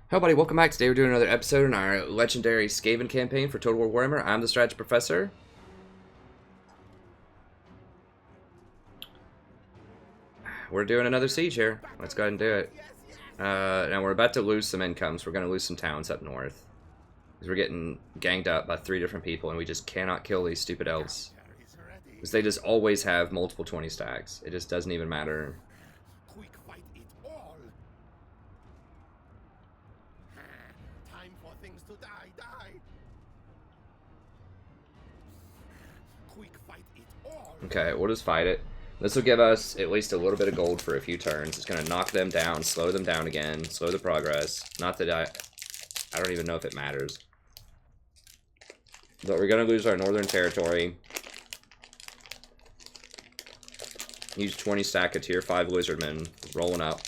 Hello buddy, welcome back. Today we're doing another episode in our legendary Skaven campaign for Total War Warhammer. I'm the Strategy Professor. We're doing another siege here. Let's go ahead and do it. Now we're about to lose some income, so we're going to lose some towns up north. Because we're getting ganged up by 3 different people, and we just cannot kill these stupid elves. Because they just always have multiple 20 stacks. It just doesn't even matter. Queek fight it all. Time for things to die. Queek fight it all. Okay, we'll just fight it. This will give us at least a little bit of gold for a few turns. It's going to knock them down, slow them down again, slow the progress. Not that I don't even know if it matters. But we're going to lose our northern territory. Use 20 stack of tier 5 lizardmen rolling up.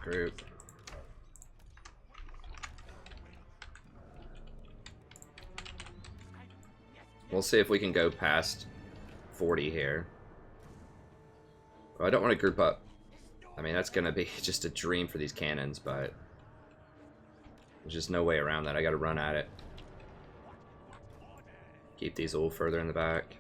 Group. We'll see if we can go past 40 here. Well, I don't want to group up. I mean, that's going to be just a dream for these cannons, but there's just no way around that. I got to run at it. Keep these a little further in the back.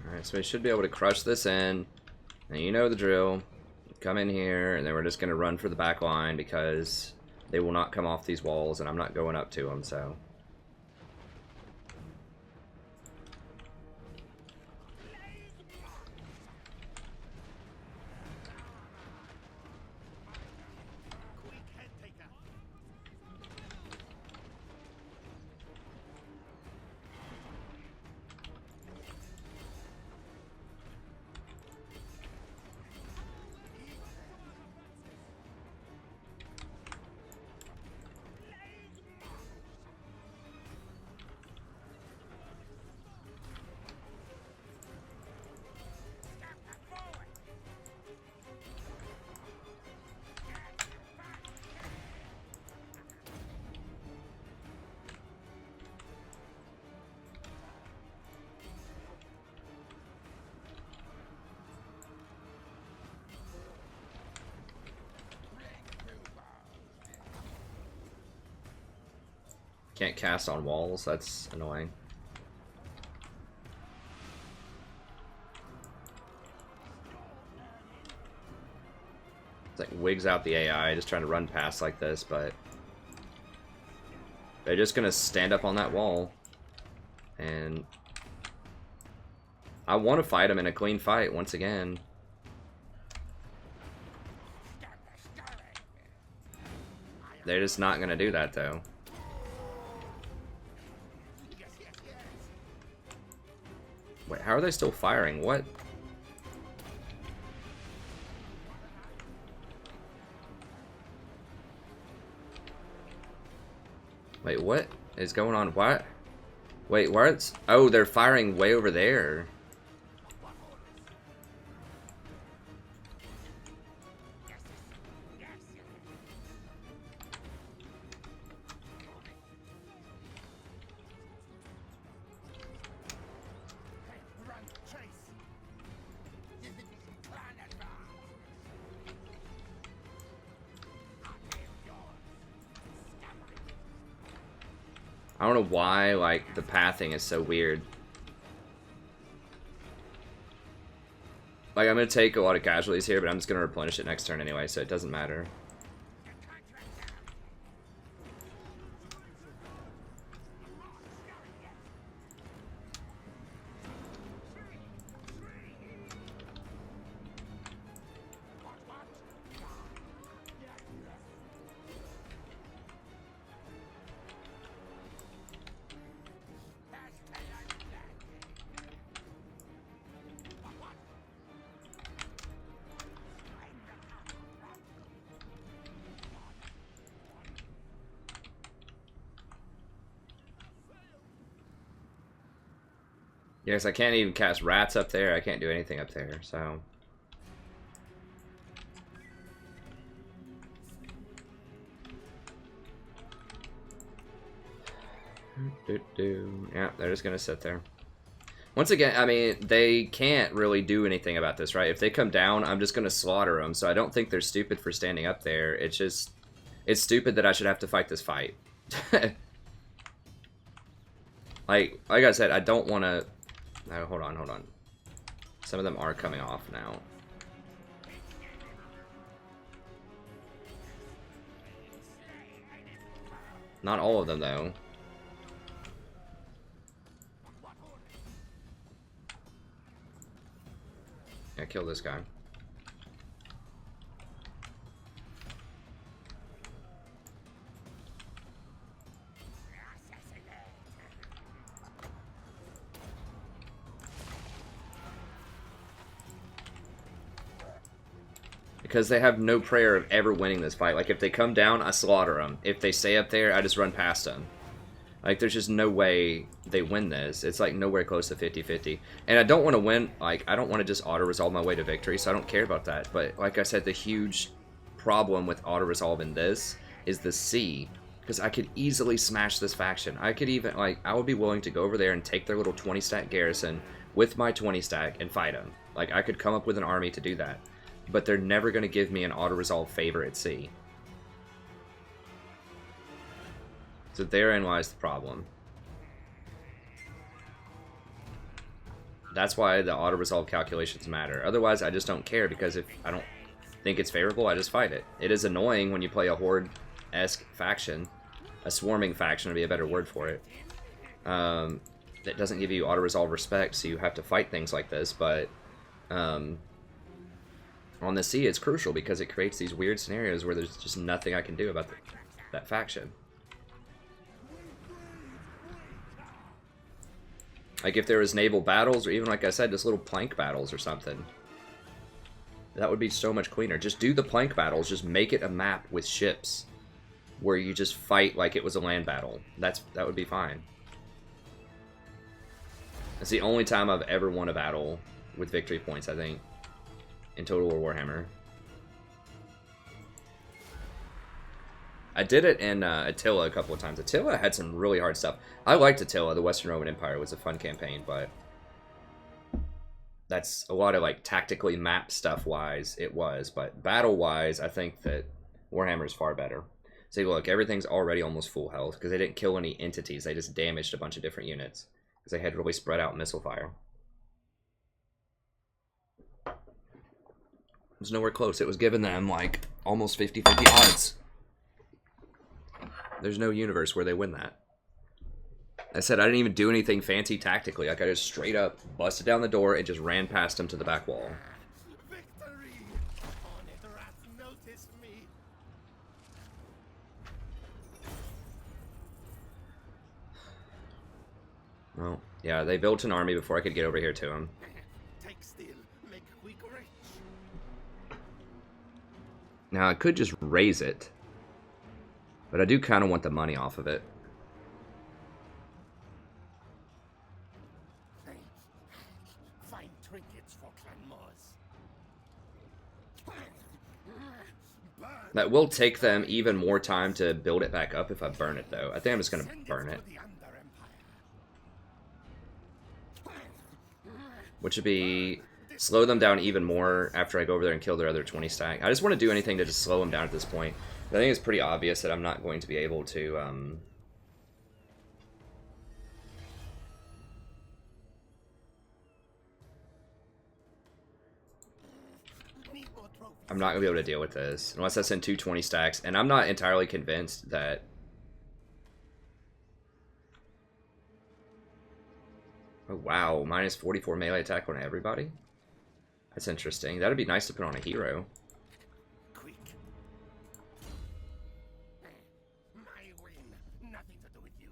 Alright, so we should be able to crush this in. And you know the drill. Come in here, and then we're just going to run for the back line because they will not come off these walls, and I'm not going up to them, so... Can't cast on walls, that's annoying. It's like wigs out the AI, just trying to run past like this, but they're just gonna stand up on that wall. And I want to fight them in a clean fight once again. They're just not gonna do that though. Wait, how are they still firing? What? Wait, what is going on? What? Wait, where's... Oh, they're firing way over there. I don't know why, like, the pathing is so weird. Like, I'm going to take a lot of casualties here, but I'm just going to replenish it next turn anyway, so it doesn't matter. Yes, I can't even cast rats up there. I can't do anything up there, so... Yeah, they're just gonna sit there. Once again, I mean, they can't really do anything about this, right? If they come down, I'm just gonna slaughter them, so I don't think they're stupid for standing up there. It's just... It's stupid that I should have to fight this fight. like I said, I don't want to... No, hold on. Some of them are coming off now. Not all of them, though. Yeah, kill this guy. Because they have no prayer of ever winning this fight. Like, if they come down, I slaughter them. If they stay up there, I just run past them. Like, there's just no way they win this. It's, like, nowhere close to 50-50. And I don't want to win, like, I don't want to just auto-resolve my way to victory, so I don't care about that. But, like I said, the huge problem with auto-resolve in this is the C. Because I could easily smash this faction. I could even, like, I would be willing to go over there and take their little 20-stack garrison with my 20-stack and fight them. Like, I could come up with an army to do that. But they're never going to give me an auto-resolve favor at C. So therein lies the problem. That's why the auto-resolve calculations matter. Otherwise, I just don't care, because if I don't think it's favorable, I just fight it. It is annoying when you play a horde-esque faction. A swarming faction would be a better word for it. That doesn't give you auto-resolve respect, so you have to fight things like this, but... on the sea, it's crucial because it creates these weird scenarios where there's just nothing I can do about that faction. Like, if there was naval battles, or even, like I said, just little plank battles or something. That would be so much cleaner. Just do the plank battles. Just make it a map with ships where you just fight like it was a land battle. That would be fine. It's the only time I've ever won a battle with victory points, I think, in Total War Warhammer. I did it in Attila a couple of times. Attila had some really hard stuff. I liked Attila. The Western Roman Empire was a fun campaign, but that's a lot of, like, tactically map stuff-wise, it was. But battle-wise, I think that Warhammer is far better. See, look, everything's already almost full health, because they didn't kill any entities. They just damaged a bunch of different units, because they had really spread out missile fire. It was nowhere close. It was giving them, like, almost 50-50 odds. There's no universe where they win that. I said I didn't even do anything fancy tactically. Like, I just straight up busted down the door and just ran past them to the back wall. Victory! Hornet rats notice me. Well, yeah, they built an army before I could get over here to them. Take still, make Queek rich. Now, I could just raise it. But I do kind of want the money off of it. Find trinkets for Clan Mars. That will take them even more time to build it back up if I burn it, though. I think I'm just going to burn it. Which would be slow them down even more after I go over there and kill their other 20 stack. I just want to do anything to just slow them down at this point. I think it's pretty obvious that I'm not going to be able to I'm not going to be able to deal with this unless I send 220 stacks. And I'm not entirely convinced that... Oh, wow. Minus 44 melee attack on everybody? That's interesting. That'd be nice to put on a hero. Queek. My win. Nothing to do with you.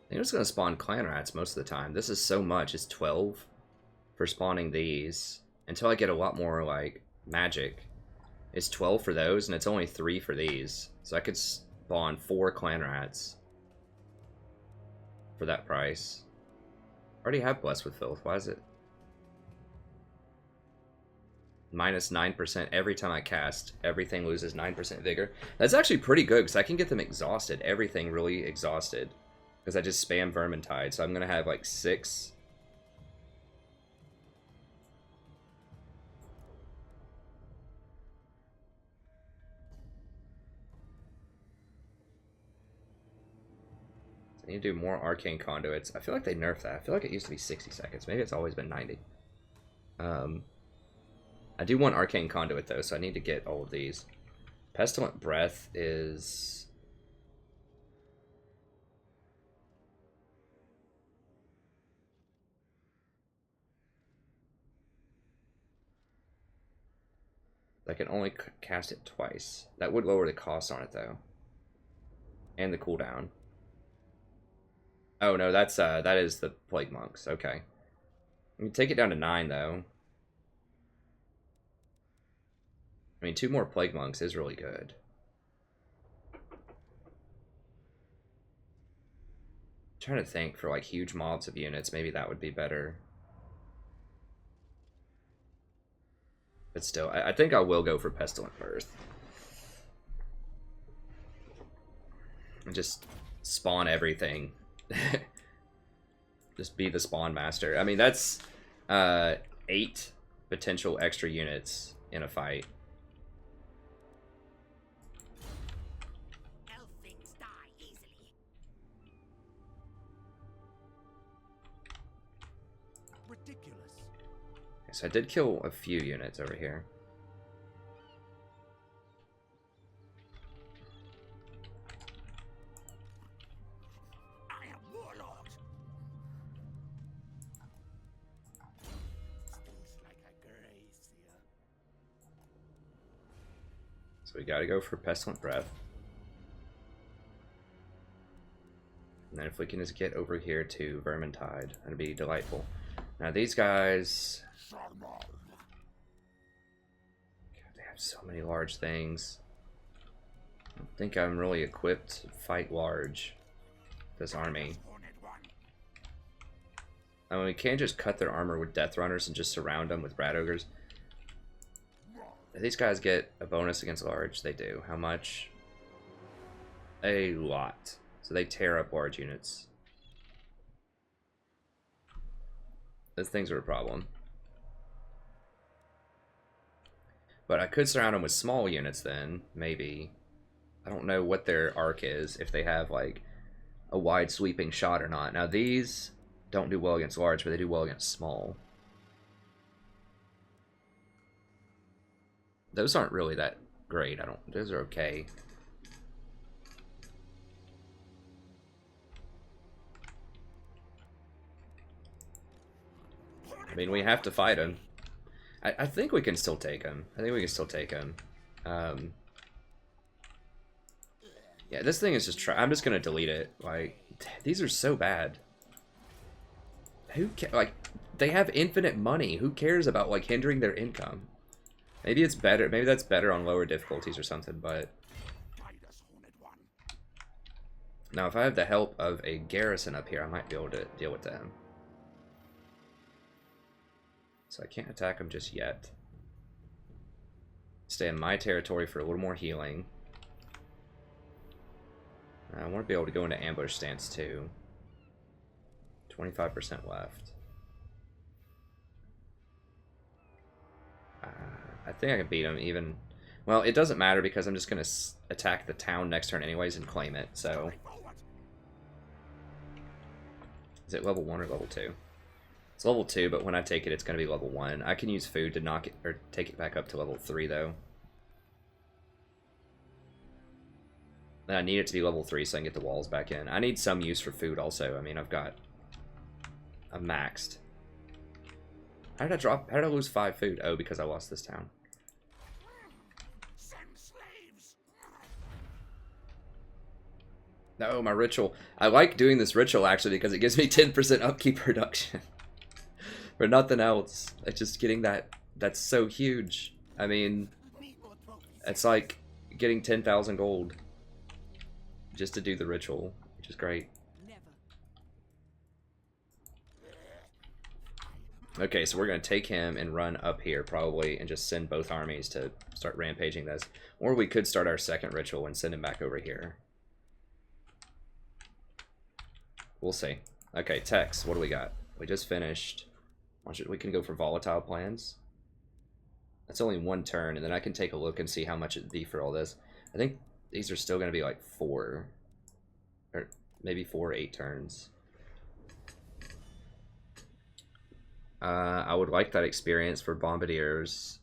I think I'm just going to spawn clan rats most of the time. This is so much. It's 12 for spawning these. Until I get a lot more, like, magic. It's 12 for those, and it's only 3 for these. So I could spawn 4 clan rats for that price. I already have Blessed with Filth. Why is it? Minus 9% every time I cast. Everything loses 9% vigor. That's actually pretty good, because I can get them exhausted. Everything really exhausted. Because I just spam Vermintide. So I'm going to have like 6. I need to do more Arcane Conduits. I feel like they nerfed that. I feel like it used to be 60 seconds. Maybe it's always been 90. I do want Arcane Conduit though, so I need to get all of these. Pestilent Breath is... I can only cast it twice. That would lower the cost on it though. And the cooldown. Oh no, that's that is the Plague Monks. Okay. I can take it down to 9 though. I mean, 2 more Plague Monks is really good. I'm trying to think for like huge mobs of units, maybe that would be better. But still, I think I will go for Pestilent Birth. And just spawn everything. Just be the spawn master. I mean, that's 8 potential extra units in a fight. Elves die easily. Ridiculous. So I did kill a few units over here. I am warlord. Stinks like a gracier. So we gotta go for Pestilent Breath. And then if we can just get over here to Vermintide, that'd be delightful. Now these guys... God, they have so many large things. I don't think I'm really equipped to fight large. This army. I mean, we can't just cut their armor with Death Runners and just surround them with Rat Ogres. These guys get a bonus against large. They do. How much? A lot. So they tear up large units. Those things are a problem. But I could surround them with small units then, maybe. I don't know what their arc is, if they have like a wide sweeping shot or not. Now these don't do well against large, but they do well against small. Those aren't really that great. Those are okay. I mean, we have to fight him. I think we can still take him. I think we can still take him. Yeah, this thing is just I'm just gonna delete it. Like, these are so bad. Like, they have infinite money. Who cares about like hindering their income? Maybe it's better. Maybe that's better on lower difficulties or something. But now, if I have the help of a garrison up here, I might be able to deal with them. So I can't attack them just yet. Stay in my territory for a little more healing. I want to be able to go into ambush stance too. 25% left. I think I can beat him even. Well, it doesn't matter because I'm just going to attack the town next turn anyways and claim it, so. Is it level 1 or level 2? It's level 2, but when I take it, it's going to be level 1. I can use food to knock it, or take it back up to level 3, though. And I need it to be level 3 so I can get the walls back in. I need some use for food also. I mean, I'm maxed. How did I lose 5 food? Oh, because I lost this town. No, my ritual. I like doing this ritual, actually, because it gives me 10% upkeep reduction. For nothing else. It's just getting that. That's so huge. I mean, it's like getting 10,000 gold. Just to do the ritual, which is great. Okay, so we're going to take him and run up here, probably, and just send both armies to start rampaging this. Or we could start our second ritual and send him back over here. We'll see. Okay, Tex, what do we got? We just finished. We can go for volatile plans. That's only 1 turn, and then I can take a look and see how much it'd be for all this. I think these are still going to be like 4. Or maybe 4 or 8 turns. I would like that experience for bombardiers.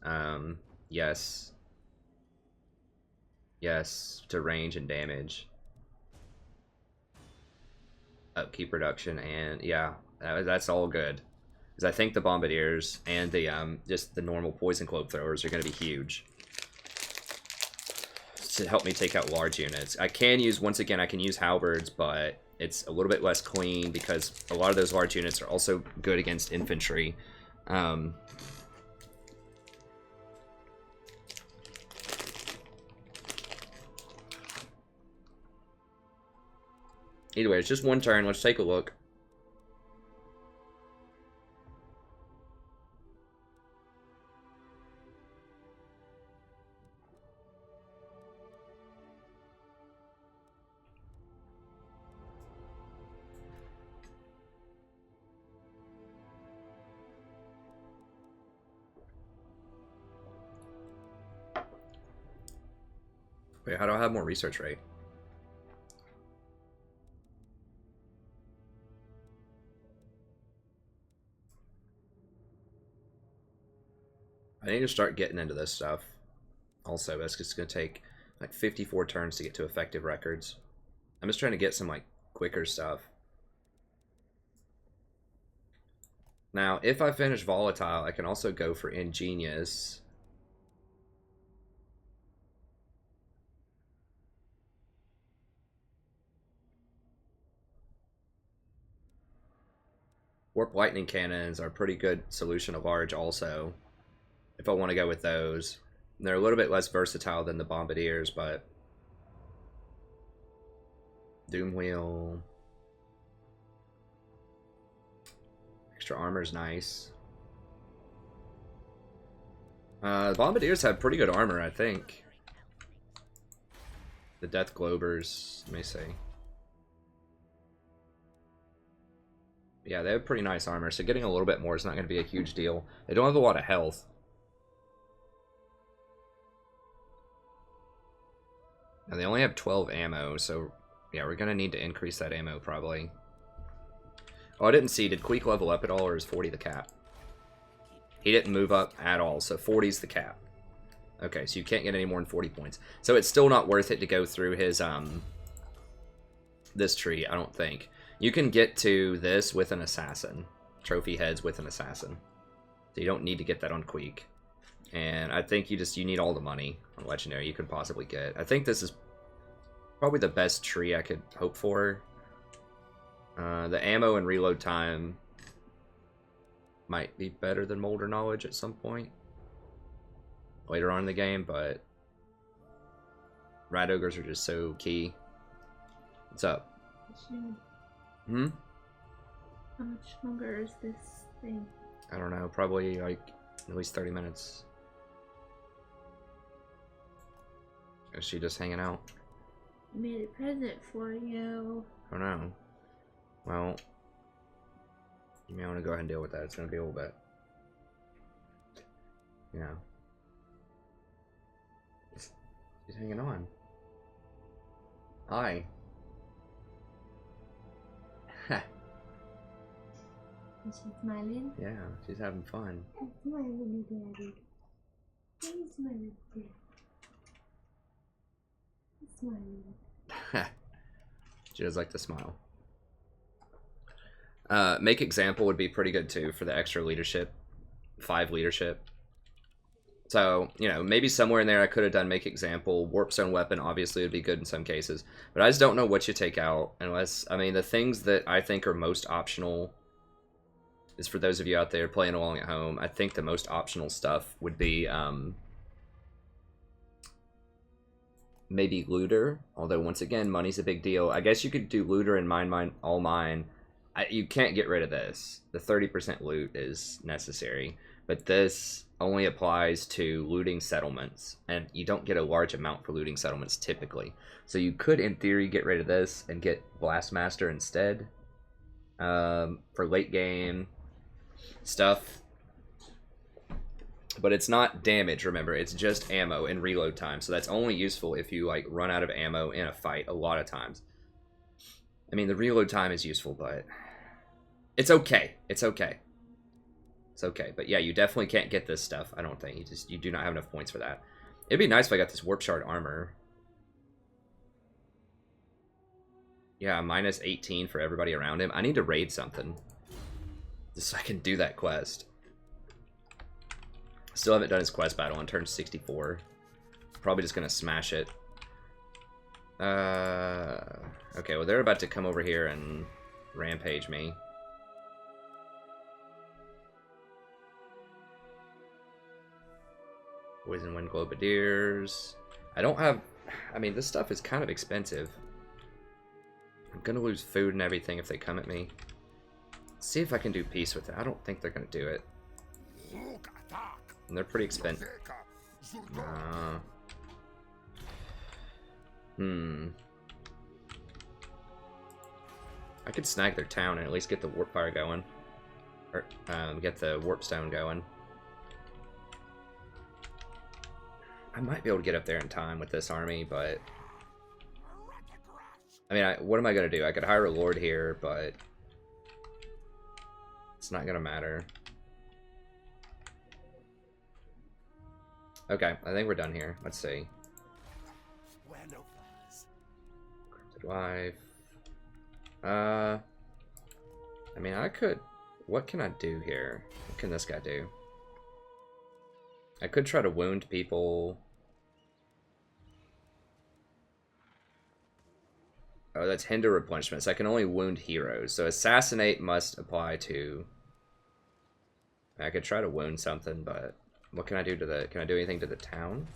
Yes. Yes, to range and damage. Upkeep reduction, and yeah, that's all good. Because I think the bombardiers and the just the normal poison cloak throwers are going to be huge to help me take out large units. I can use, once again, I can use halberds, but it's a little bit less clean because a lot of those large units are also good against infantry. Either way, it's just 1 turn. Let's take a look. Wait, how do I have more research rate? I need to start getting into this stuff. Also, it's just going to take like 54 turns to get to effective records. I'm just trying to get some like quicker stuff. Now, if I finish volatile, I can also go for ingenious. Warp lightning cannons are a pretty good solution of large also, if I want to go with those. And they're a little bit less versatile than the bombardiers, but Doom Wheel. Extra armor's nice. The bombardiers have pretty good armor, I think. The Death Globers, let me see. Yeah, they have pretty nice armor, so getting a little bit more is not going to be a huge deal. They don't have a lot of health. And they only have 12 ammo, so yeah, we're going to need to increase that ammo probably. Oh, I didn't see. Did Queek level up at all, or is 40 the cap? He didn't move up at all, so 40 is the cap. Okay, so you can't get any more than 40 points. So it's still not worth it to go through his, this tree, I don't think. You can get to this with an assassin. Trophy heads with an assassin. So you don't need to get that on Queek. And I think you need all the money on Legendary you could possibly get. I think this is probably the best tree I could hope for. The ammo and reload time might be better than Molder Knowledge at some point later on in the game, but Rat Ogres are just so key. What's up? Hmm? How much longer is this thing? I don't know, probably like at least 30 minutes. Is she just hanging out? I made a present for you. I don't know. Well, You may want to go ahead and deal with that. It's going to be a little bit. You know. She's hanging on. Hi. Is she smiling? Yeah, she's having fun. Smiling, Daddy. He's smiling, Daddy. He's smiling. She does like to smile. Make example would be pretty good too for the extra leadership. 5 leadership. So, you know, maybe somewhere in there I could have done make example. Warp zone weapon obviously would be good in some cases. But I just don't know what you take out unless, I mean, the things that I think are most optional is for those of you out there playing along at home. I think the most optional stuff would be maybe looter. Although, once again, money's a big deal. I guess you could do looter and mine, all mine. You can't get rid of this. The 30% loot is necessary. But this only applies to looting settlements. And you don't get a large amount for looting settlements typically. So you could, in theory, get rid of this and get Blastmaster instead. For late game stuff. But it's not damage, remember. It's just ammo and reload time. So that's only useful if you like run out of ammo in a fight a lot of times. I mean, the reload time is useful, but it's okay. It's okay. It's okay. But yeah, you definitely can't get this stuff, I don't think. You do not have enough points for that. It'd be nice if I got this Warp Shard armor. Yeah, minus 18 for everybody around him. I need to raid something. Just so I can do that quest. Still haven't done his quest battle on turn 64. Probably just gonna smash it. Okay, well they're about to come over here and rampage me. Poison Wind Globadiers. I don't have... I mean, this stuff is kind of expensive. I'm gonna lose food and everything if they come at me. Let's see if I can do peace with it. I don't think they're gonna do it. And they're pretty expensive. I could snag their town and at least get the warp fire going. Or get the warp stone going. I might be able to get up there in time with this army, but I mean, what am I gonna do? I could hire a lord here, but it's not gonna matter. Okay, I think we're done here. Let's see. Cryptid Wife. I mean, I could... What can I do here? What can this guy do? I could try to wound people. Oh, that's hinder replenishments. I can only wound heroes. So assassinate must apply to... I could try to wound something, but... What can I do to the... Can I do anything to the town?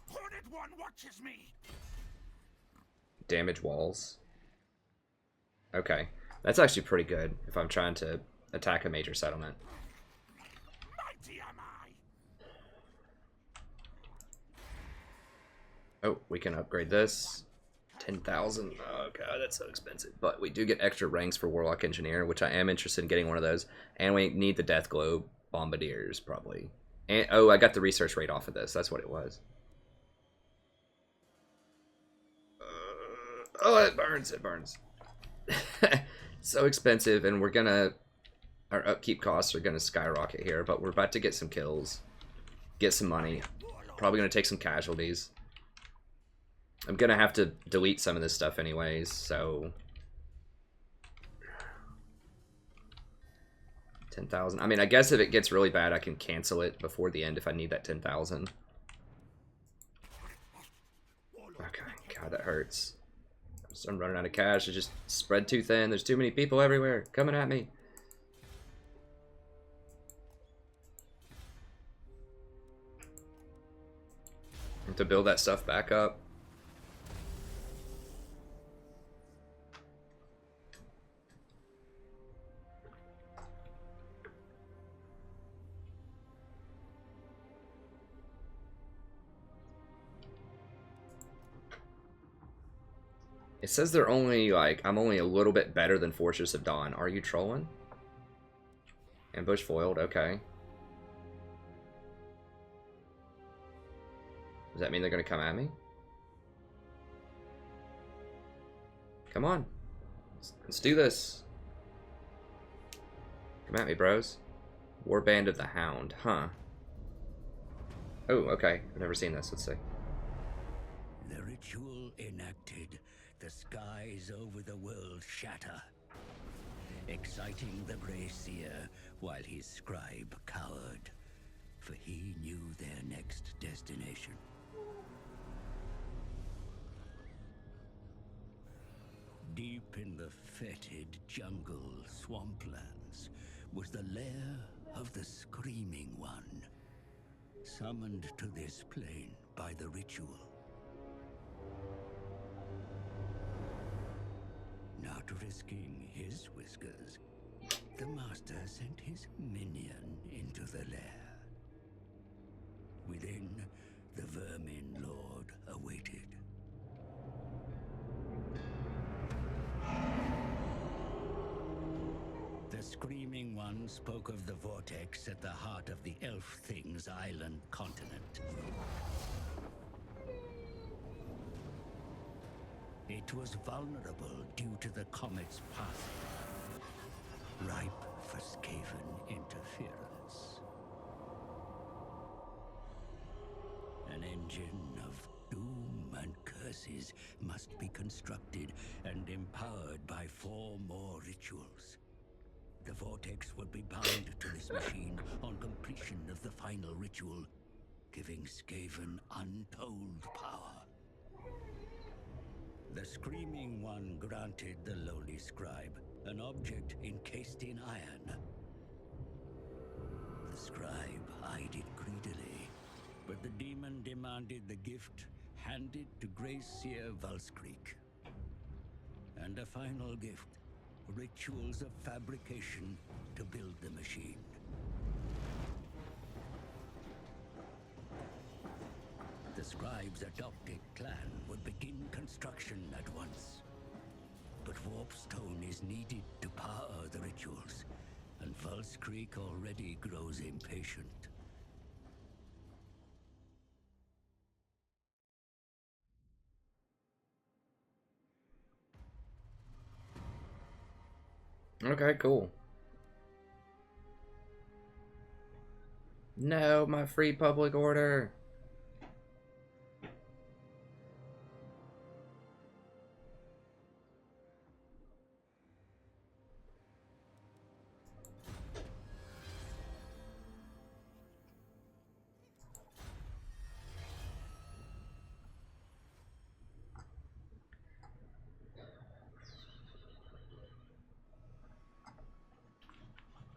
Hornet one watches me. Damage walls. Okay. That's actually pretty good if I'm trying to attack a major settlement. Mighty am I. Oh, we can upgrade this. 10,000. Oh god, that's so expensive. But we do get extra ranks for Warlock Engineer, which I am interested in getting one of those. And we need the Death Globe Bombardiers, probably. And oh, I got the research rate off of this. That's what it was. Oh, it burns. It burns. So expensive, and we're gonna... Our upkeep costs are gonna skyrocket here, but we're about to get some kills. Get some money. Probably gonna take some casualties. I'm gonna have to delete some of this stuff anyways, so... 10,000. I mean, I guess if it gets really bad, I can cancel it before the end if I need that 10,000. Okay, god, that hurts. I'm running out of cash. It's just spread too thin. There's too many people everywhere coming at me. I have to build that stuff back up. It says they're only, like, I'm only a little bit better than Fortress of Dawn. Are you trolling? Ambush foiled, okay. Does that mean they're gonna come at me? Come on. Let's do this. Come at me, bros. Warband of the Hound, huh? Oh, okay. I've never seen this. Let's see. The ritual enacted, the skies over the world shatter, exciting the Grey Seer while his scribe cowered, for he knew their next destination. Deep in the fetid jungle swamplands was the lair of the Screaming One, summoned to this plane by the ritual. Not risking his whiskers, the master sent his minion into the lair. Within, the Vermin Lord awaited. The Screaming One spoke of the vortex at the heart of the Elf Thing's island continent. It was vulnerable due to the comet's path, ripe for Skaven interference. An engine of doom and curses must be constructed and empowered by 4 more rituals. The vortex would be bound to this machine on completion of the final ritual, giving Skaven untold power. The Screaming One granted the lowly scribe an object encased in iron. The scribe eyed it greedily, but the demon demanded the gift handed to Grey Seer Valskreek. And a final gift. Rituals of fabrication to build the machine. The scribe's adopted clan would begin construction at once. But warpstone is needed to power the rituals, and Valskreek already grows impatient. Okay, cool. No, my free public order.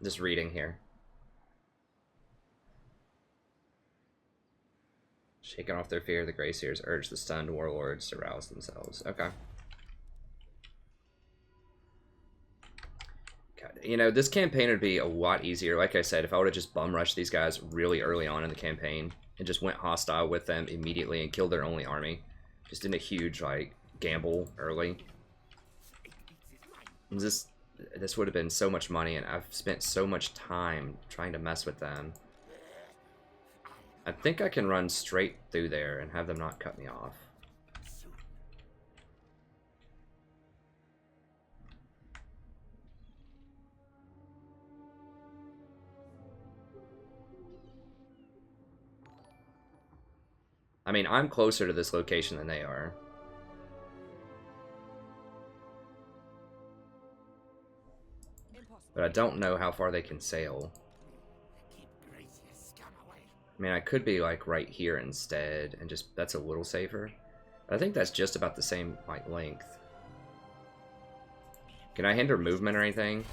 Just reading here. Shaking off their fear, the Grey Seers urge the stunned warlords to rouse themselves. Okay. God, you know, this campaign would be a lot easier. Like I said, if I would have just bum rushed these guys really early on in the campaign and just went hostile with them immediately and killed their only army. Just in a huge, like, gamble early. And this would have been so much money, and I've spent so much time trying to mess with them. I think I can run straight through there and have them not cut me off. I mean, I'm closer to this location than they are. But I don't know how far they can sail. I mean, I could be, like, right here instead, and just, that's a little safer. But I think that's just about the same, like, length. Can I hinder movement or anything?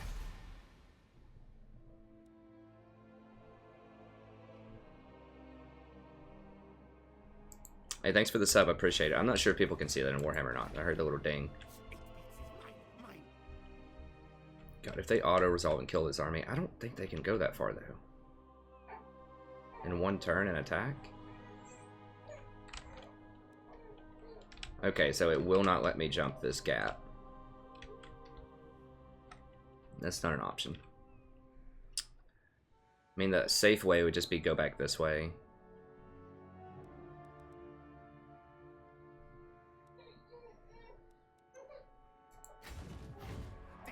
Hey, thanks for the sub, I appreciate it. I'm not sure if people can see that in Warhammer or not. I heard the little ding. God, if they auto-resolve and kill this army, I don't think they can go that far, though. In one turn and attack? Okay, so it will not let me jump this gap. That's not an option. I mean, the safe way would just be go back this way.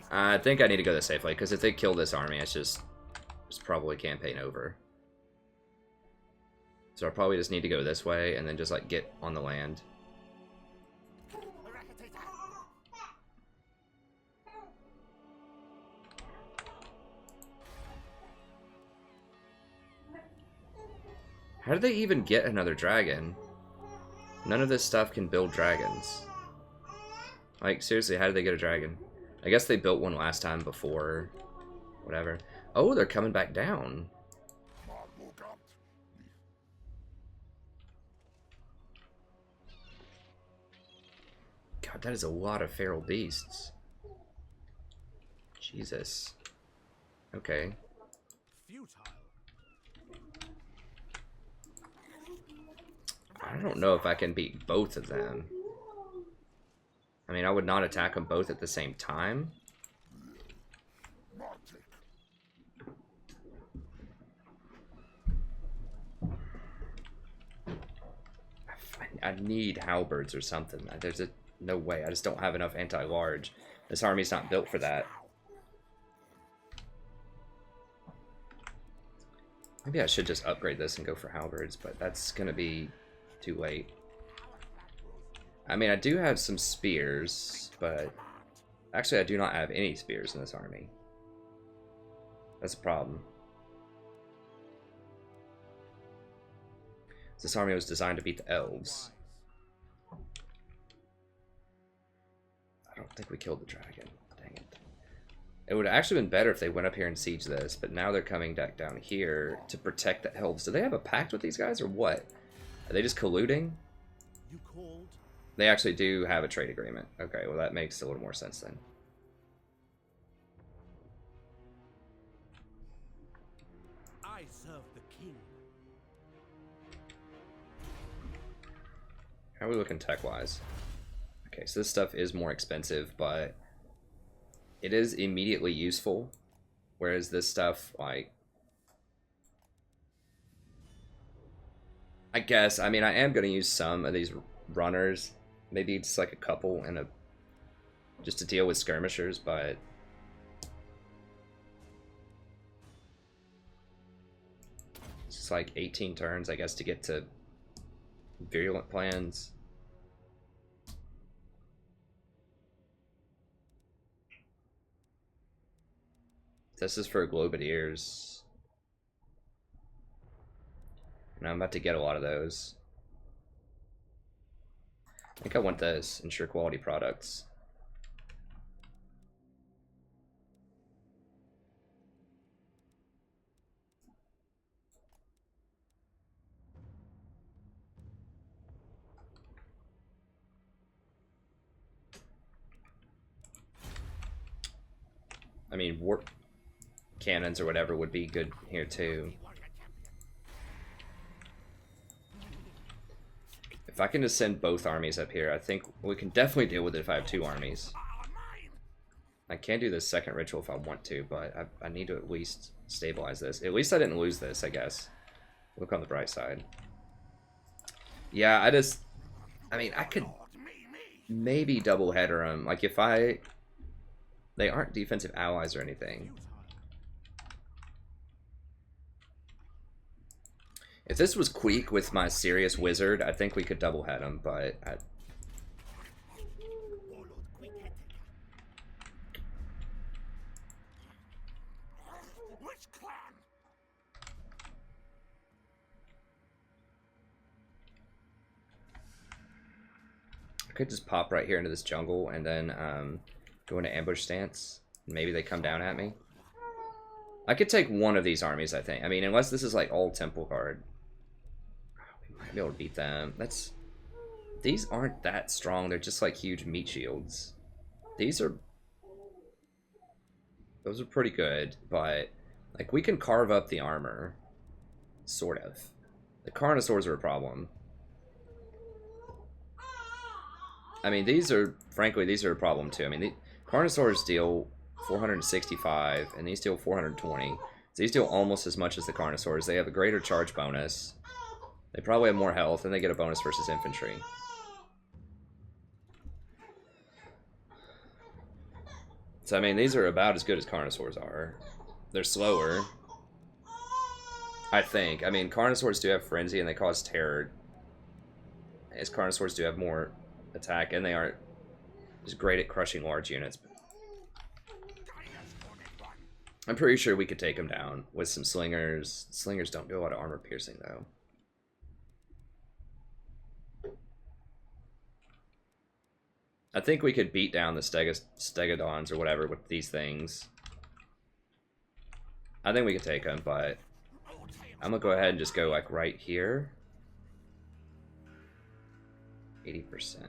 I think I need to go the safe way, because if they kill this army, it's probably campaign over. So I probably just need to go this way, and then just, like, get on the land. How did they even get another dragon? None of this stuff can build dragons. Like, seriously, how did they get a dragon? I guess they built one last time before. Whatever. Oh, they're coming back down. God, that is a lot of feral beasts. Jesus. Okay. I don't know if I can beat both of them. I mean, I would not attack them both at the same time. I need halberds or something. There's no way. I just don't have enough anti-large. This army's not built for that. Maybe I should just upgrade this and go for halberds, but that's going to be too late. I mean, I do have some spears, but actually I do not have any spears in this army. That's a problem. This army was designed to beat the Elves. I don't think we killed the dragon. Dang it. It would have actually been better if they went up here and sieged this, but now they're coming back down here to protect the Elves. Do they have a pact with these guys, or what? Are they just colluding? You called? They actually do have a trade agreement. Okay, well that makes a little more sense then. I serve the king. How are we looking tech-wise? Okay, so this stuff is more expensive, but it is immediately useful. Whereas this stuff, like... I guess, I mean, I am going to use some of these runners. Maybe just like a couple and a... just to deal with skirmishers, but... it's just like 18 turns, I guess, to get to virulent plans. This is for Globadiers. And I'm about to get a lot of those. I think I want this. Ensure quality products. I mean, warp cannons or whatever would be good here too. If I can just send both armies up here, I think we can definitely deal with it if I have two armies. I can do this second ritual if I want to, but I need to at least stabilize this. At least I didn't lose this, I guess. Look on the bright side. Yeah, I mean, I could maybe double header them. Like, if they aren't defensive allies or anything. If this was Queek with my serious wizard, I think we could double head him, but I could just pop right here into this jungle and then go into ambush stance. Maybe they come down at me. I could take one of these armies, I think. I mean, unless this is like all temple guard. We might be able to beat them. These aren't that strong. They're just like huge meat shields. Those are pretty good, but like we can carve up the armor. Sort of. The Carnosaurs are a problem. I mean, these are, frankly, these are a problem too. I mean, the Carnosaurs deal 465, and these deal 420. So these deal almost as much as the Carnosaurs. They have a greater charge bonus. They probably have more health, and they get a bonus versus infantry. So, I mean, these are about as good as Carnosaurs are. They're slower, I think. I mean, Carnosaurs do have Frenzy, and they cause terror. As Carnosaurs do have more attack, and they aren't just great at crushing large units. I'm pretty sure we could take them down with some slingers. Slingers don't do a lot of armor piercing, though. I think we could beat down the Stegodons or whatever with these things. I think we can take them, but I'm gonna go ahead and just go like right here. 80%.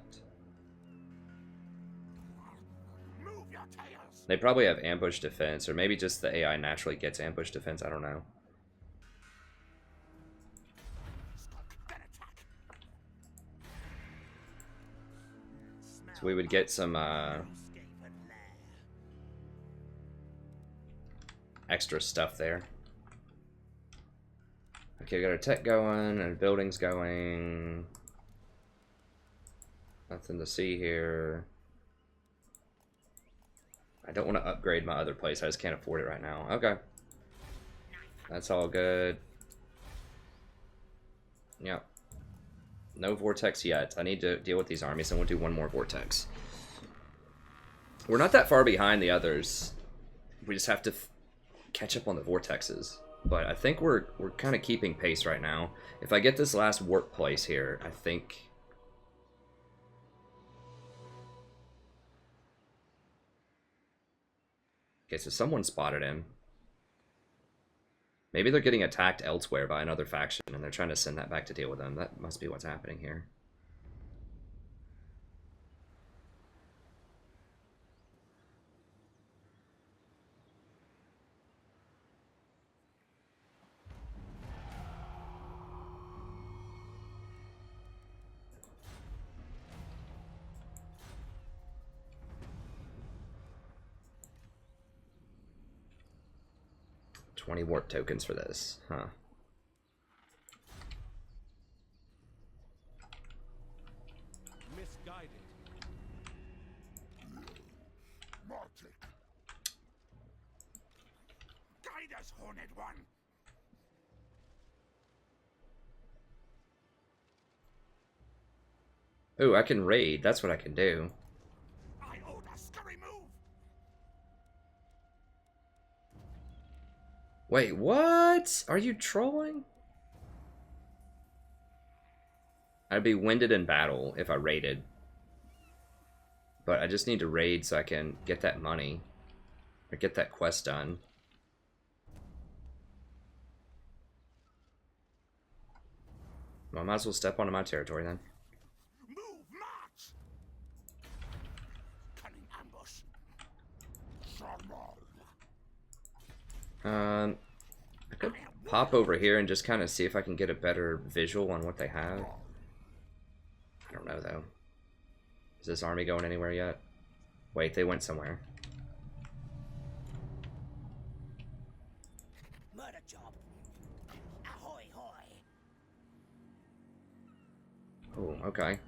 They probably have ambush defense, or maybe just the AI naturally gets ambush defense. I don't know. So we would get some extra stuff there. Okay, we got our tech going, and our buildings going. Nothing to see here. I don't want to upgrade my other place. I just can't afford it right now. Okay. That's all good. Yep. No vortex yet. I need to deal with these armies, and we'll do one more vortex. We're not that far behind the others. We just have to catch up on the vortexes. But I think we're kind of keeping pace right now. If I get this last warp place here, I think... Okay, so someone spotted him. Maybe they're getting attacked elsewhere by another faction, and they're trying to send that back to deal with them. That must be what's happening here. $20 warp tokens for this, huh? Misguided. Mortic. Guide us, Horned One. Ooh, I can raid. That's what I can do. I owe the scurry move. Wait, what? Are you trolling? I'd be winded in battle if I raided. But I just need to raid so I can get that money. Or get that quest done. Well, I might as well step onto my territory then. Move, march. Cunning ambush. I could pop over here and just kind of see if I can get a better visual on what they have. I don't know, though. Is this army going anywhere yet? Wait, they went somewhere. Murder job. Ahoy hoy. Oh, okay.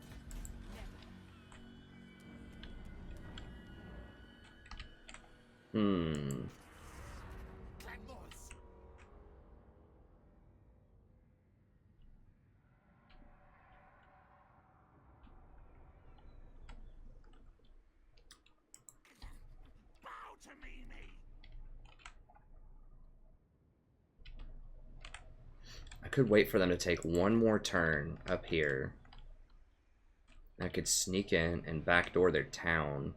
I could wait for them to take one more turn up here. I could sneak in and backdoor their town.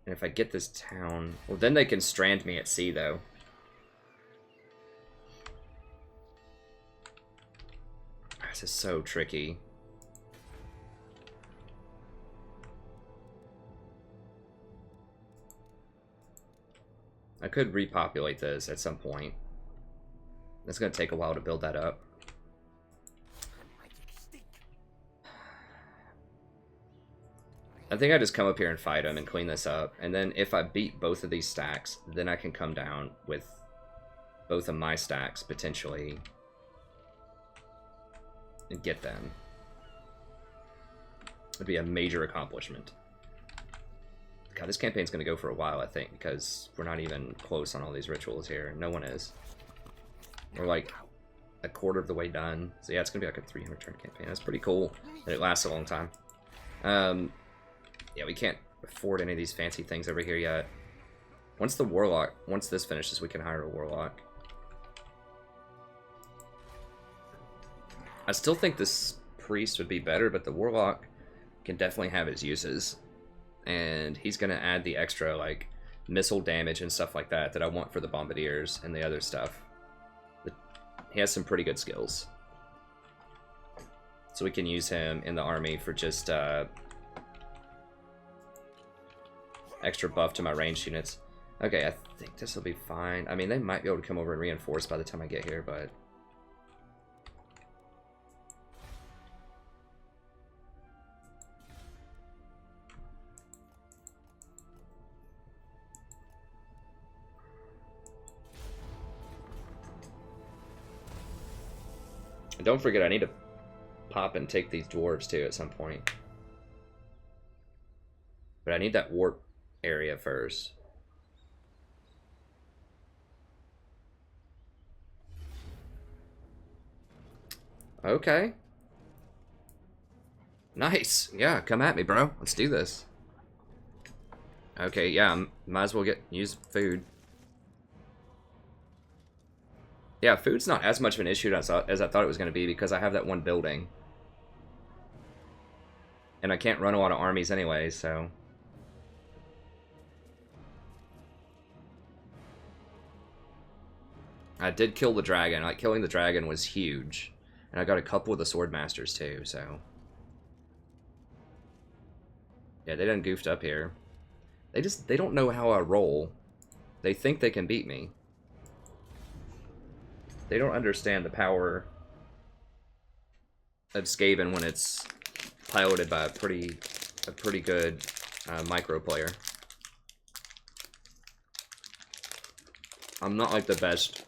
And if I get this town... Well, then they can strand me at sea, though. This is so tricky. I could repopulate this at some point. It's going to take a while to build that up. I think I just come up here and fight him and clean this up. And then if I beat both of these stacks, then I can come down with both of my stacks, potentially, and get them. It'd be a major accomplishment. God, this campaign's going to go for a while, I think, because we're not even close on all these rituals here. No one is. We're like a quarter of the way done. So yeah, it's going to be like a 300 turn campaign. That's pretty cool that it lasts a long time. Yeah, we can't afford any of these fancy things over here yet. Once this finishes, we can hire a warlock. I still think this priest would be better, but the warlock can definitely have its uses. And he's going to add the extra, like, missile damage and stuff like that that I want for the bombardiers and the other stuff. But he has some pretty good skills. So we can use him in the army for just extra buff to my ranged units. Okay, I think this will be fine. I mean, they might be able to come over and reinforce by the time I get here, but... And don't forget, I need to pop and take these dwarves too at some point. But I need that warp area first. Okay. Nice. Yeah, come at me, bro. Let's do this. Okay, yeah, might as well use food. Yeah, food's not as much of an issue as I thought it was going to be because I have that one building. And I can't run a lot of armies anyway, so... I did kill the dragon. Like, killing the dragon was huge. And I got a couple of the sword masters too, so... Yeah, they done goofed up here. They don't know how I roll. They think they can beat me. They don't understand the power of Skaven when it's piloted by a pretty good micro player. I'm not like the best,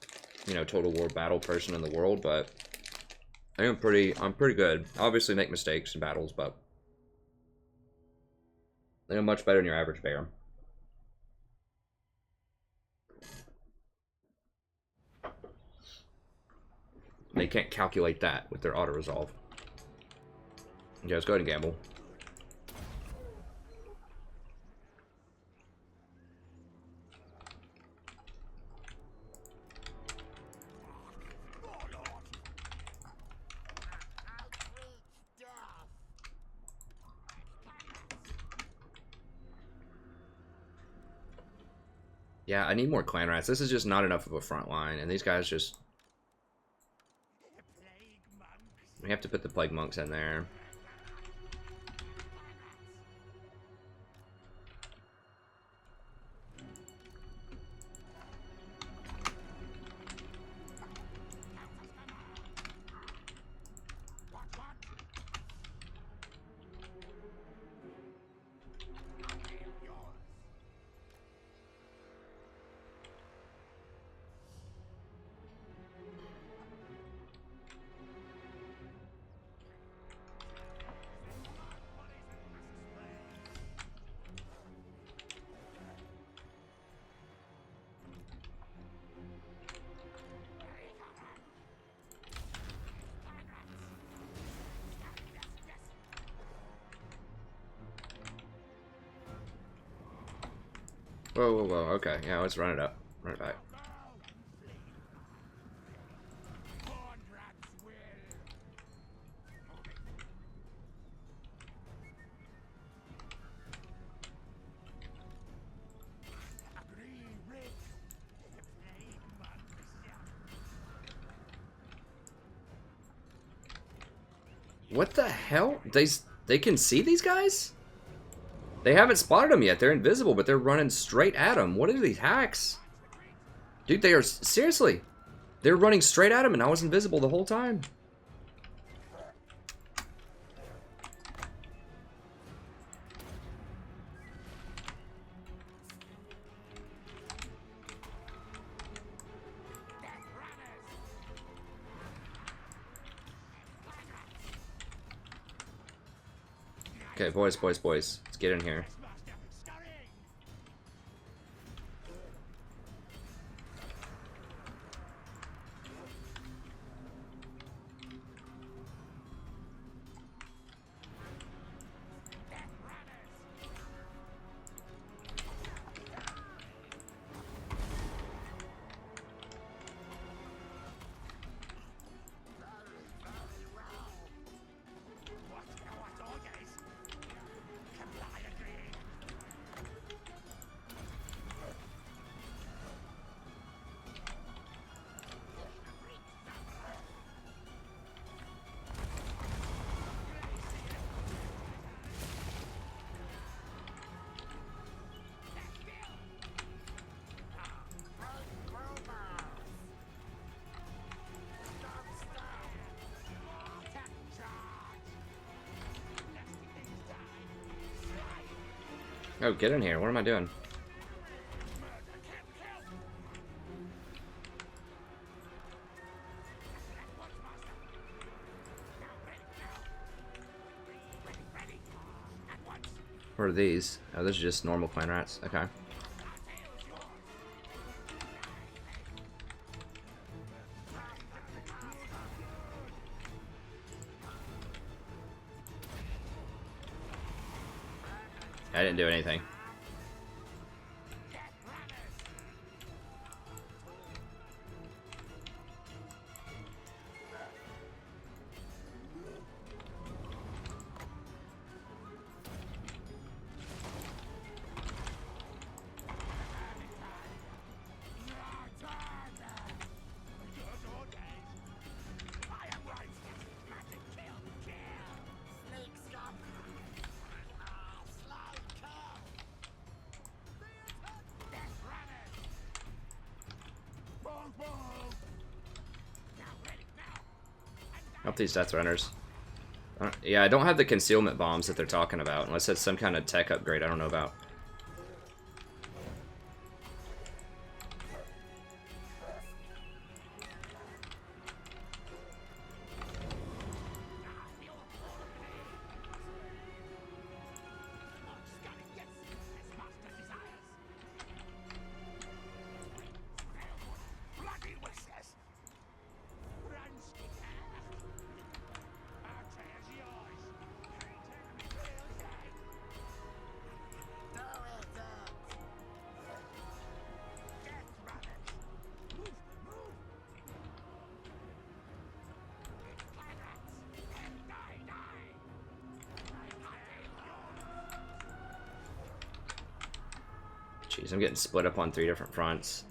you know, Total War battle person in the world, but I'm pretty good. I obviously make mistakes in battles, but I'm much better than your average bear. They can't calculate that with their auto-resolve. Okay, let's go ahead and gamble. Yeah, I need more clan rats. This is just not enough of a front line, and these guys just... We have to put the plague monks in there. Whoa, whoa, whoa, okay. Yeah, let's run it up. Run it back. What the hell? They can see these guys? They haven't spotted them yet. They're invisible, but they're running straight at them. What are these hacks? Dude, they are... Seriously. They're running straight at him, and I was invisible the whole time. Okay, boys, boys, boys. Let's get in here. Oh, get in here. What am I doing? What are these? Oh, those are just normal clan rats. Okay. I didn't do anything. Help these death runners. Yeah, I don't have the concealment bombs that they're talking about, unless it's some kind of tech upgrade I don't know about. Jeez, I'm getting split up on 3 different fronts.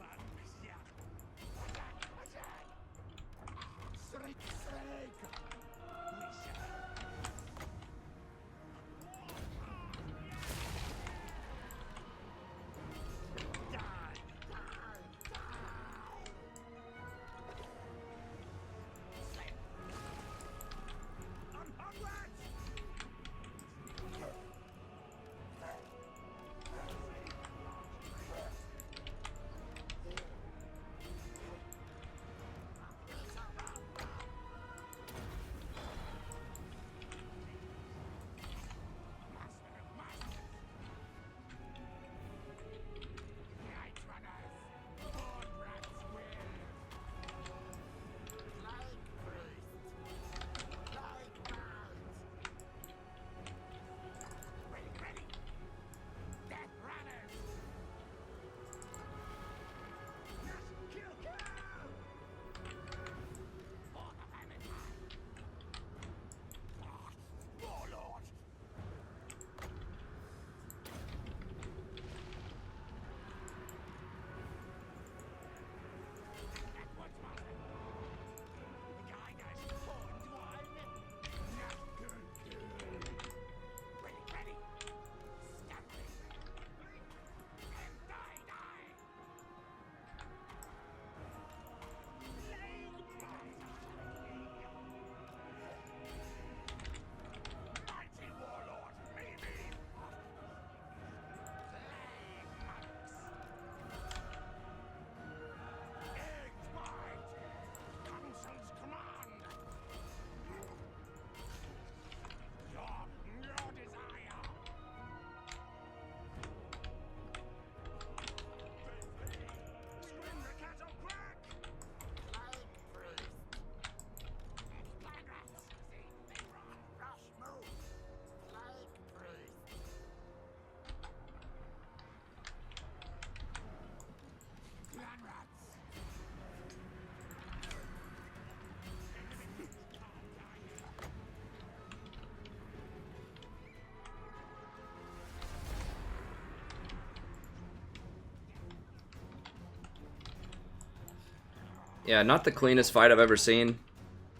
Yeah, not the cleanest fight I've ever seen.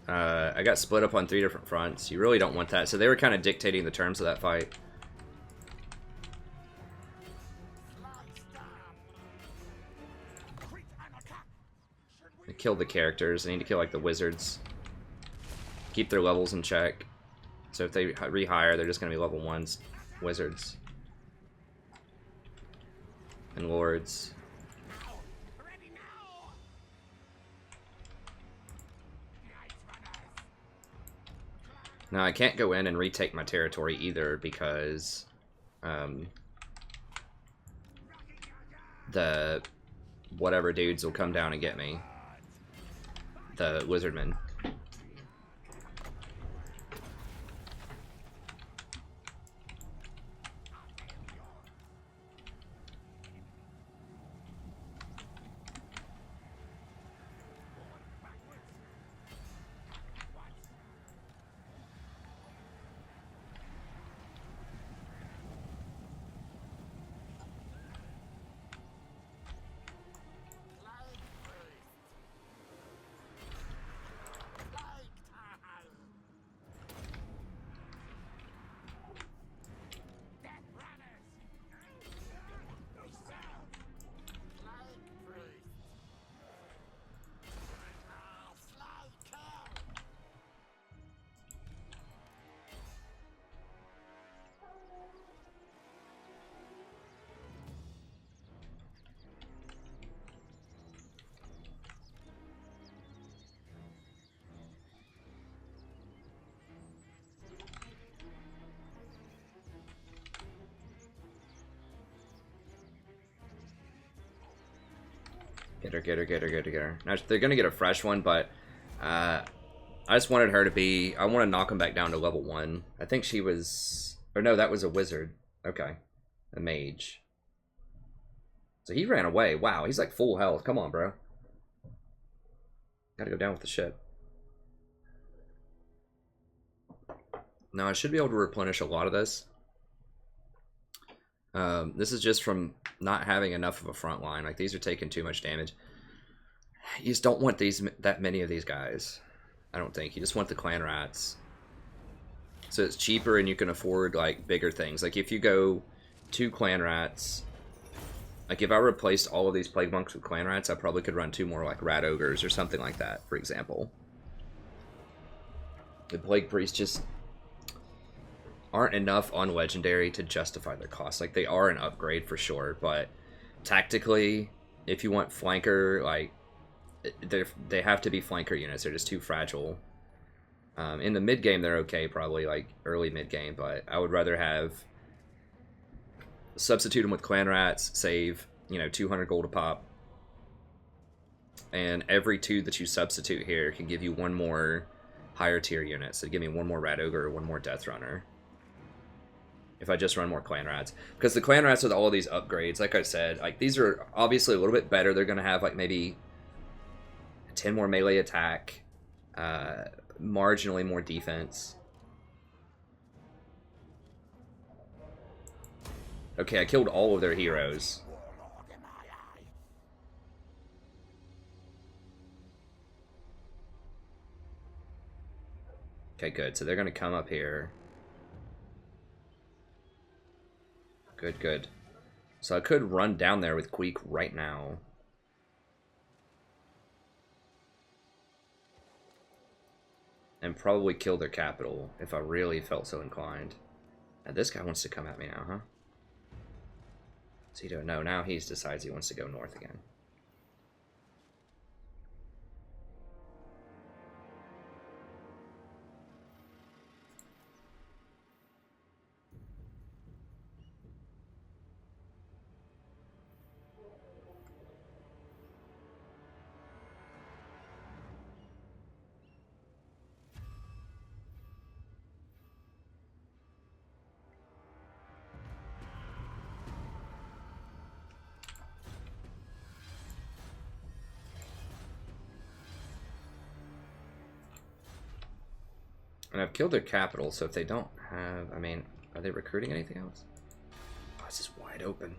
I got split up on 3 different fronts. You really don't want that. So they were kind of dictating the terms of that fight. I killed the characters. I need to kill like the wizards. Keep their levels in check. So if they rehire, they're just going to be level 1s wizards. And lords. Now I can't go in and retake my territory either because the whatever dudes will come down and get me. The wizardmen. Get her. Now, they're going to get a fresh one, but I just wanted her to be... I want to knock him back down to level 1. I think she was... Or no, that was a wizard. Okay. A mage. So he ran away. Wow, he's like full health. Come on, bro. Gotta go down with the ship. Now, I should be able to replenish a lot of this. This is just from not having enough of a front line. Like, these are taking too much damage. You just don't want that many of these guys. I don't think. You just want the clan rats. So it's cheaper and you can afford, like, bigger things. Like, if you go 2 clan rats... Like, if I replaced all of these plague monks with clan rats, I probably could run 2 more, like, rat ogres or something like that, for example. The plague priests just aren't enough on legendary to justify their cost. Like, they are an upgrade for sure, but tactically, if you want flanker, like, they have to be flanker units. They're just too fragile. In the mid game, they're okay, probably like early mid game, but I would rather have substitute them with clan rats, save 200 gold a pop, and every 2 that you substitute here can give you 1 more higher tier unit. So give me 1 more rat ogre, 1 more death runner. If I just run more clan rats. Because the clan rats with all of these upgrades, like I said, like these are obviously a little bit better. They're going to have like maybe 10 more melee attack, marginally more defense. Okay, I killed all of their heroes. Okay, good. So they're going to come up here. Good. So I could run down there with Queek right now. And probably kill their capital if I really felt so inclined. Now this guy wants to come at me now, huh? What's he doing? No, now he decides he wants to go north again. And I've killed their capital, so if they don't have... I mean, are they recruiting anything else? Oh, this is wide open.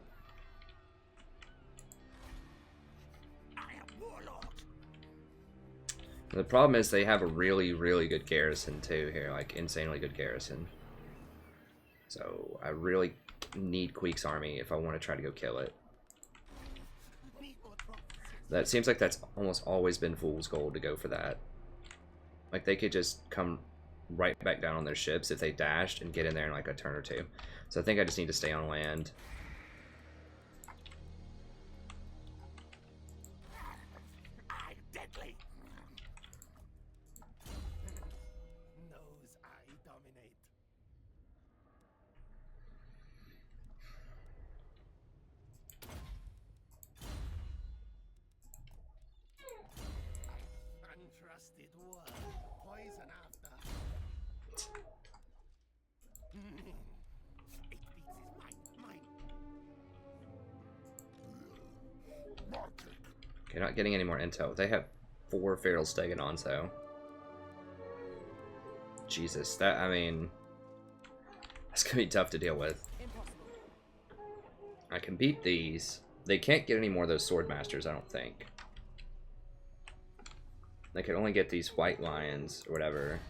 I am warlord. The problem is they have a really, really good garrison too here, like insanely good garrison. So I really need Queek's army if I want to try to go kill it. That seems like that's almost always been fool's gold to go for that. Like they could just come right back down on their ships if they dashed and get in there in like a turn or two. So I think I just need to stay on land. I'm deadly. Knows I dominate. Untrusted word. Poison after. It beats his mind. Okay, not getting any more intel. They have 4 Feral Steganons though. Jesus, that, I mean, that's gonna be tough to deal with. I can beat these. They can't get any more of those Sword Masters, I don't think. They can only get these White Lions or whatever.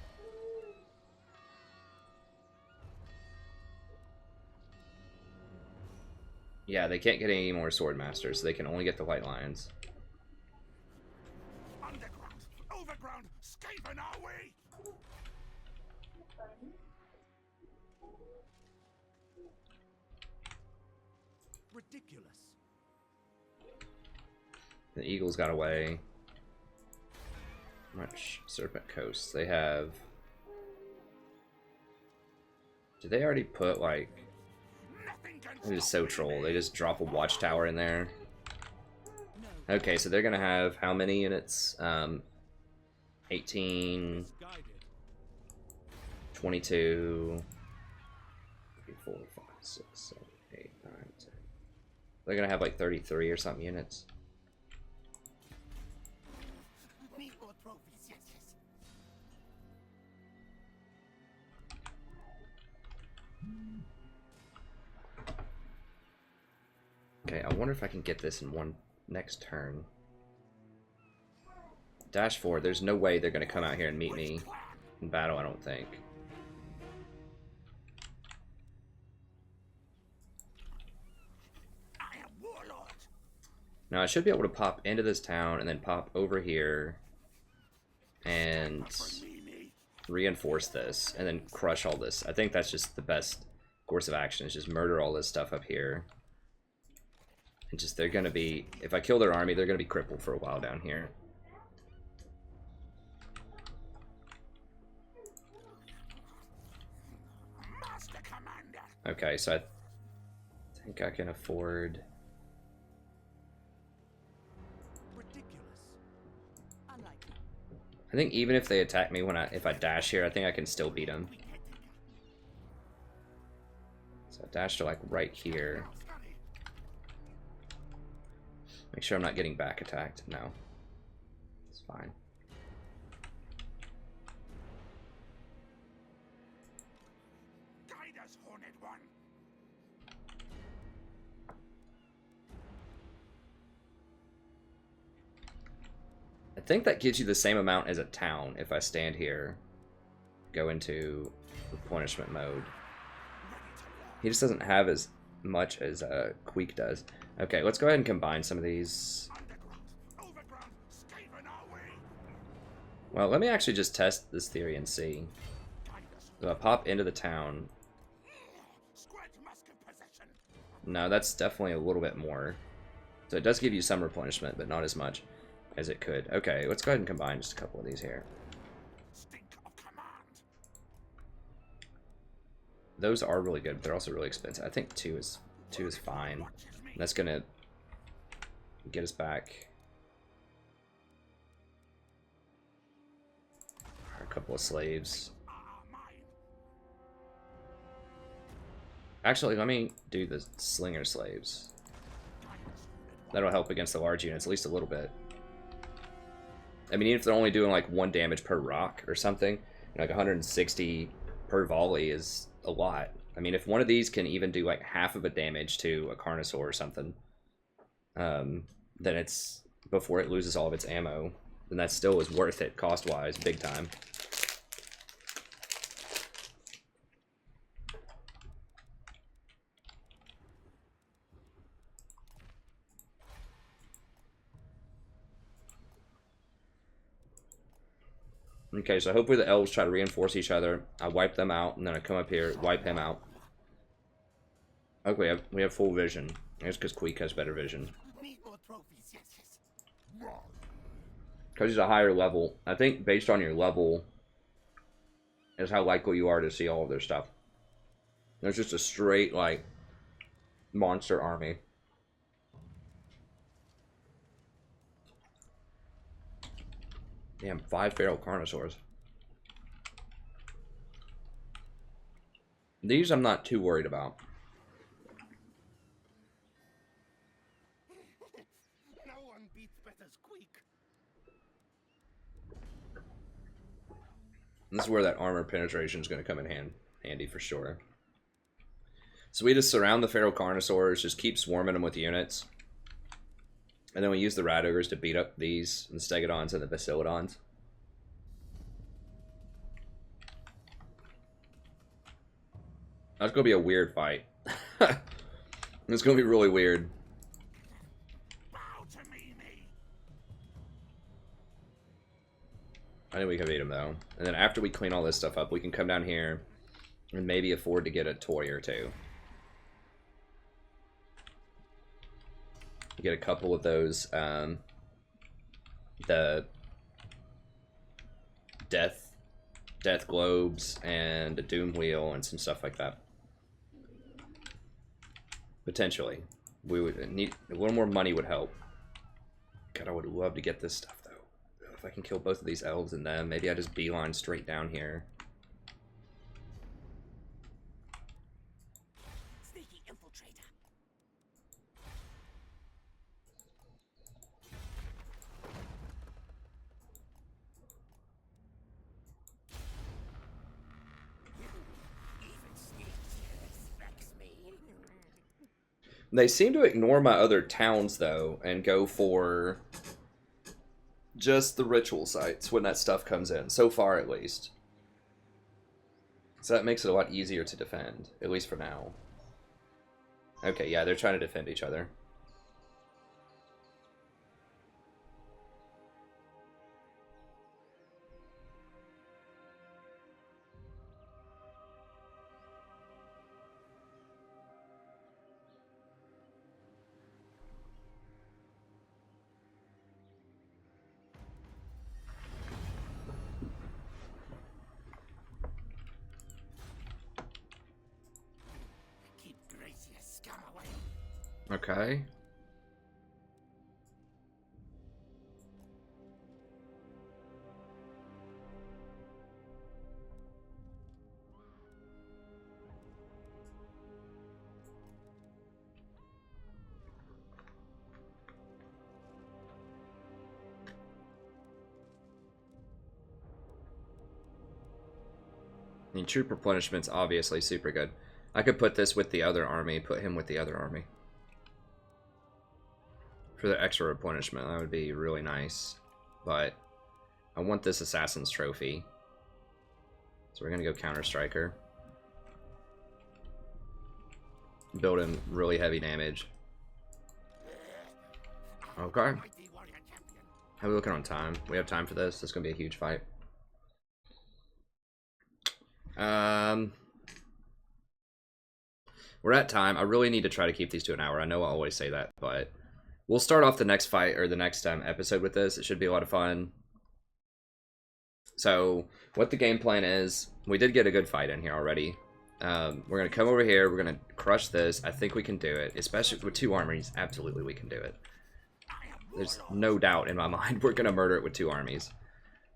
Yeah, they can't get any more Sword Masters, so they can only get the White Lions. Underground, overground, Skaven are we? Ridiculous. The Eagles got away. Much Serpent Coast. They have. Did they already put like? It is so troll. They just drop a watchtower in there. Okay, so they're gonna have how many units? 18, 22, 3, 4, 5, 6, 7, 8, 9, 10. They're gonna have like 33 or something units. Need more trophies, yes. Okay, I wonder if I can get this in one next turn. Dash forward. There's no way they're gonna come out here and meet me in battle, I don't think. I am warlord. Now I should be able to pop into this town and then pop over here and reinforce this and then crush all this. I think that's just the best course of action, is just murder all this stuff up here. And just, they're gonna be, if I kill their army, they're gonna be crippled for a while down here. Master Commander. Okay, so I think I can afford. Ridiculous. Unlikely. I think even if they attack me if I dash here, I think I can still beat them. So I dash to like right here. Make sure I'm not getting back attacked. No, it's fine. Guide us, Horned One. I think that gives you the same amount as a town if I stand here, go into replenishment mode. He just doesn't have as much as Queek does. Okay, let's go ahead and combine some of these. Overground, Skaven are we? Well, let me actually just test this theory and see. So I pop into the town. Squad musket possession. No, that's definitely a little bit more. So it does give you some replenishment, but not as much as it could. Okay, let's go ahead and combine just a couple of these here. Stink of command. Those are really good, but they're also really expensive. I think two is fine. That's gonna get us back a couple of slaves. Actually, let me do the slinger slaves. That'll help against the large units, at least a little bit. I mean, even if they're only doing like 1 damage per rock or something, like 160 per volley is a lot. I mean, if one of these can even do like half of a damage to a Carnosaur or something, then it's before it loses all of its ammo. And that still is worth it cost-wise, big time. Okay, so hopefully the elves try to reinforce each other. I wipe them out, and then I come up here, wipe him out. Okay, we have full vision. It's because Queek has better vision. Need more trophies, yes, yes. Because he's a higher level. I think based on your level is how likely you are to see all of their stuff. There's just a straight, like, monster army. Damn, 5 feral carnosaurs. These I'm not too worried about. No one beats Better's Queek. This is where that armor penetration is going to come in handy for sure. So we just surround the feral carnosaurs, just keep swarming them with units. And then we use the rat ogres to beat up these, the stegodons and the basilodons. That's going to be a weird fight. It's going to be really weird. Bow to me. I think we can beat him though. And then after we clean all this stuff up, we can come down here and maybe afford to get a toy or two. Get a couple of those, the death globes and a doom wheel and some stuff like that. Potentially. We would need a little more money would help. God, I would love to get this stuff though. If I can kill both of these elves and them, maybe I just beeline straight down here. Sneaky infiltrator. Even Sneak respects me. They seem to ignore my other towns though and go for just the ritual sites when that stuff comes in, so far at least. So that makes it a lot easier to defend, at least for now. Okay, yeah, they're trying to defend each other. Keep Gracie scum away. Okay. I mean, troop replenishment's obviously super good. I could put this with the other army, put him with the other army. For the extra replenishment, that would be really nice. But I want this Assassin's Trophy. So we're going to go Counter-Striker. Build him really heavy damage. Okay. Mighty warrior champion. How are we looking on time? We have time for this? This is going to be a huge fight. We're at time. I really need to try to keep these to an hour. I know I always say that, but we'll start off the next fight or the next episode with this. It should be a lot of fun. So what the game plan is, we did get a good fight in here already. We're going to come over here. We're going to crush this. I think we can do it, especially with 2 armies. Absolutely, we can do it. There's no doubt in my mind we're going to murder it with 2 armies.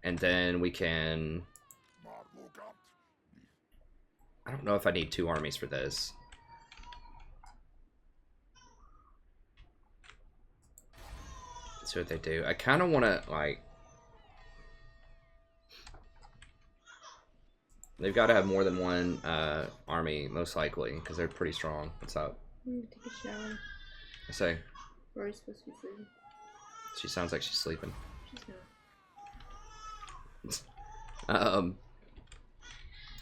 And then we can... I don't know if I need 2 armies for this. Let's see what they do. I kind of want to, like... They've got to have more than one army, most likely, because they're pretty strong. What's up? I need to take a shower. I say. Or are you supposed to be sleeping? She sounds like she's sleeping. She's not.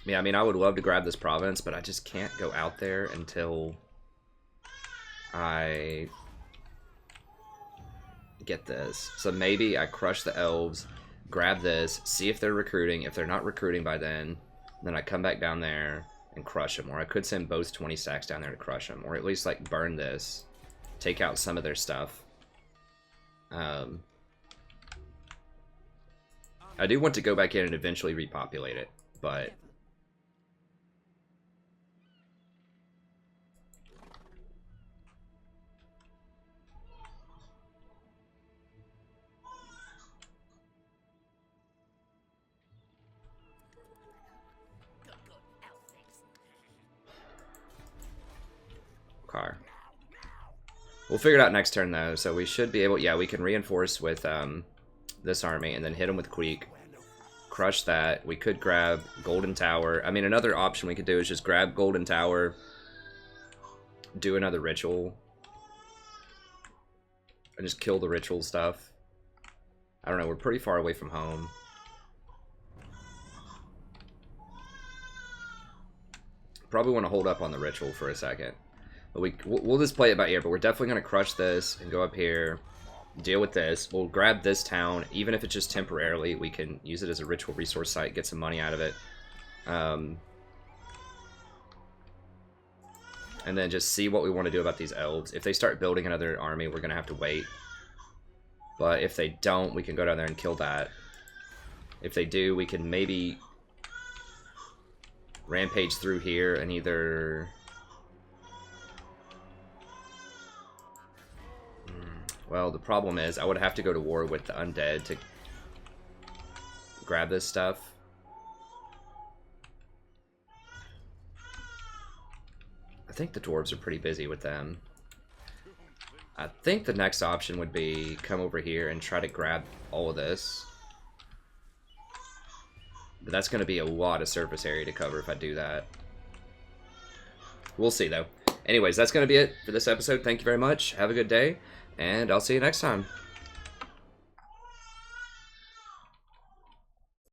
Yeah, I mean, I would love to grab this province, but I just can't go out there until I get this. So maybe I crush the elves, grab this, see if they're recruiting. If they're not recruiting by then I come back down there and crush them. Or I could send both 20 stacks down there to crush them. Or at least, like, burn this. Take out some of their stuff. I do want to go back in and eventually repopulate it, but... car. We'll figure it out next turn, though, so we should be able... Yeah, we can reinforce with this army and then hit them with Queek. Crush that. We could grab Golden Tower. I mean, another option we could do is just grab Golden Tower, do another ritual, and just kill the ritual stuff. I don't know, we're pretty far away from home. Probably want to hold up on the ritual for a second. But we'll just play it by ear, but we're definitely going to crush this and go up here, deal with this. We'll grab this town, even if it's just temporarily. We can use it as a ritual resource site, get some money out of it. And then just see what we want to do about these elves. If they start building another army, we're going to have to wait. But if they don't, we can go down there and kill that. If they do, we can maybe rampage through here and either... Well, the problem is I would have to go to war with the undead to grab this stuff. I think the dwarves are pretty busy with them. I think the next option would be come over here and try to grab all of this. But that's going to be a lot of surface area to cover if I do that. We'll see, though. Anyways, that's going to be it for this episode. Thank you very much. Have a good day. And I'll see you next time.